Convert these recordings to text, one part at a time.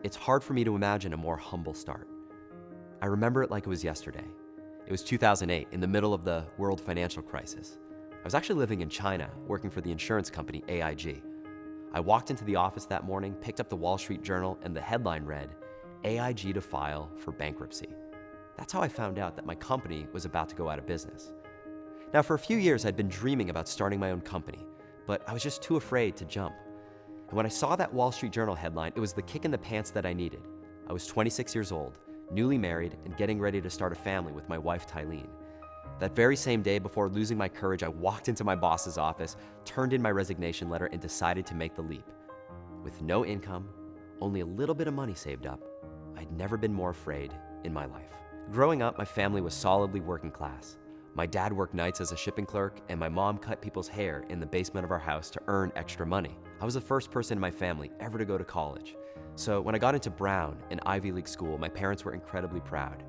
it's hard for me to imagine a more humble start. I remember it like it was yesterday. It was 2008, in the middle of the world financial crisis. I was actually living in China, working for the insurance company AIG. I walked into the office that morning, picked up the Wall Street Journal, and the headline read, "AIG to file for bankruptcy." That's how I found out that my company was about to go out of business. Now, for a few years, I'd been dreaming about starting my own company, but I was just too afraid to jump. And when I saw that Wall Street Journal headline, it was the kick in the pants that I needed. I was 26 years old, newly married, and getting ready to start a family with my wife, Tylene. That very same day, before losing my courage, I walked into my boss's office, turned in my resignation letter, and decided to make the leap. With no income, only a little bit of money saved up, I'd never been more afraid in my life. Growing up, my family was solidly working class. My dad worked nights as a shipping clerk, and my mom cut people's hair in the basement of our house to earn extra money. I was the first person in my family ever to go to college. So when I got into Brown, an Ivy League school, my parents were incredibly proud.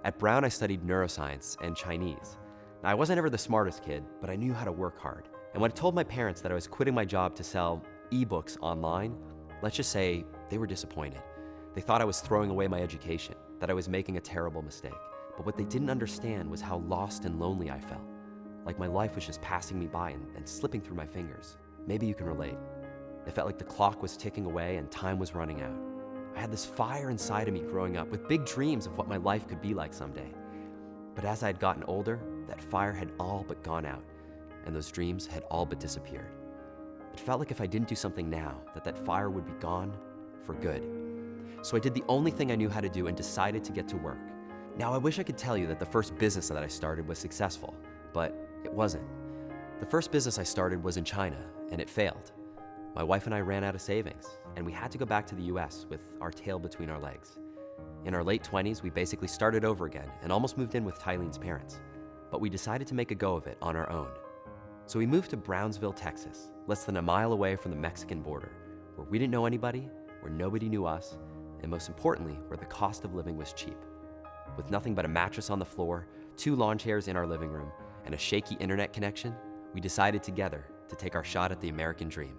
At Brown, I studied neuroscience and Chinese. Now, I wasn't ever the smartest kid, but I knew how to work hard. And when I told my parents that I was quitting my job to sell ebooks online, let's just say they were disappointed. They thought I was throwing away my education, that I was making a terrible mistake. But what they didn't understand was how lost and lonely I felt. Like my life was just passing me by and slipping through my fingers. Maybe you can relate. It felt like the clock was ticking away and time was running out. I had this fire inside of me growing up with big dreams of what my life could be like someday. But as I had gotten older, that fire had all but gone out, and those dreams had all but disappeared. It felt like if I didn't do something now, that fire would be gone for good. So I did the only thing I knew how to do and decided to get to work. Now, I wish I could tell you that the first business that I started was successful, but it wasn't. The first business I started was in China, and it failed. My wife and I ran out of savings, and we had to go back to the US with our tail between our legs. In our late 20s, we basically started over again and almost moved in with Tylene's parents, but we decided to make a go of it on our own. So we moved to Brownsville, Texas, less than a mile away from the Mexican border, where we didn't know anybody, where nobody knew us, and most importantly, where the cost of living was cheap. With nothing but a mattress on the floor, 2 lawn chairs in our living room, and a shaky internet connection, we decided together to take our shot at the American dream.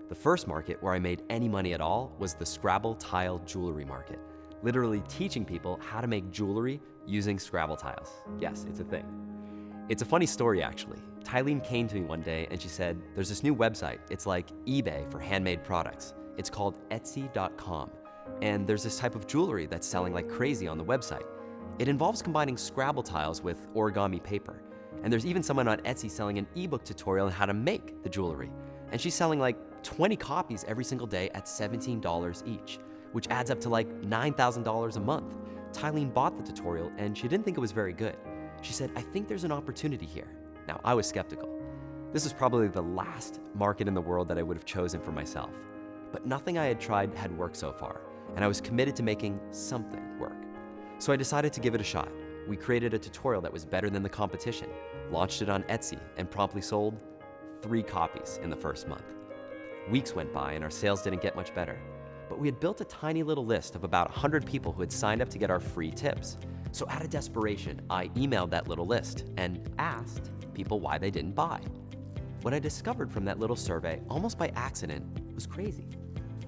The first market where I made any money at all was the Scrabble tile jewelry market, literally teaching people how to make jewelry using Scrabble tiles. Yes, it's a thing. It's a funny story, actually. Tylene came to me one day and she said, "There's this new website. It's like eBay for handmade products. It's called Etsy.com. And there's this type of jewelry that's selling like crazy on the website. It involves combining Scrabble tiles with origami paper. And there's even someone on Etsy selling an ebook tutorial on how to make the jewelry. And she's selling like 20 copies every single day at $17 each, which adds up to like $9,000 a month." Tylene bought the tutorial and she didn't think it was very good. She said, "I think there's an opportunity here." Now, I was skeptical. This was probably the last market in the world that I would have chosen for myself. But nothing I had tried had worked so far, and I was committed to making something work. So I decided to give it a shot. We created a tutorial that was better than the competition, launched it on Etsy, and promptly sold 3 copies in the first month. Weeks went by and our sales didn't get much better. But we had built a tiny little list of about 100 people who had signed up to get our free tips. So out of desperation, I emailed that little list and asked people why they didn't buy. What I discovered from that little survey, almost by accident, was crazy.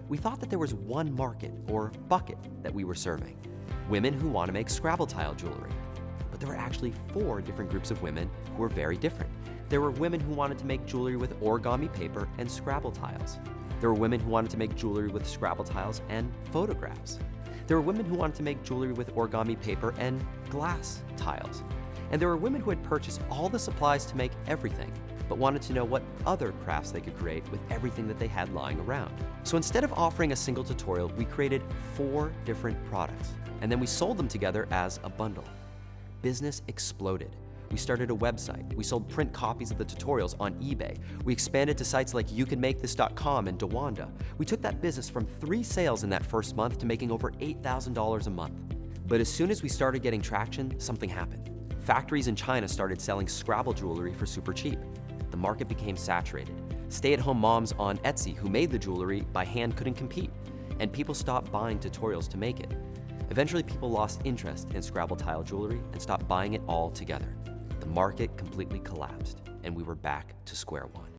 We thought that there was one market or bucket that we were serving: women who want to make Scrabble tile jewelry. But there were actually 4 different groups of women who were very different. There were women who wanted to make jewelry with origami paper and Scrabble tiles. There were women who wanted to make jewelry with Scrabble tiles and photographs. There were women who wanted to make jewelry with origami paper and glass tiles. And there were women who had purchased all the supplies to make everything, but wanted to know what other crafts they could create with everything that they had lying around. So instead of offering a single tutorial, we created 4 different products, and then we sold them together as a bundle. Business exploded. We started a website. We sold print copies of the tutorials on eBay. We expanded to sites like youcanmakethis.com and Dawanda. We took that business from 3 sales in that first month to making over $8,000 a month. But as soon as we started getting traction, something happened. Factories in China started selling Scrabble jewelry for super cheap. The market became saturated. Stay-at-home moms on Etsy who made the jewelry by hand couldn't compete, and people stopped buying tutorials to make it. Eventually, people lost interest in Scrabble tile jewelry and stopped buying it altogether. The market completely collapsed, and we were back to square one.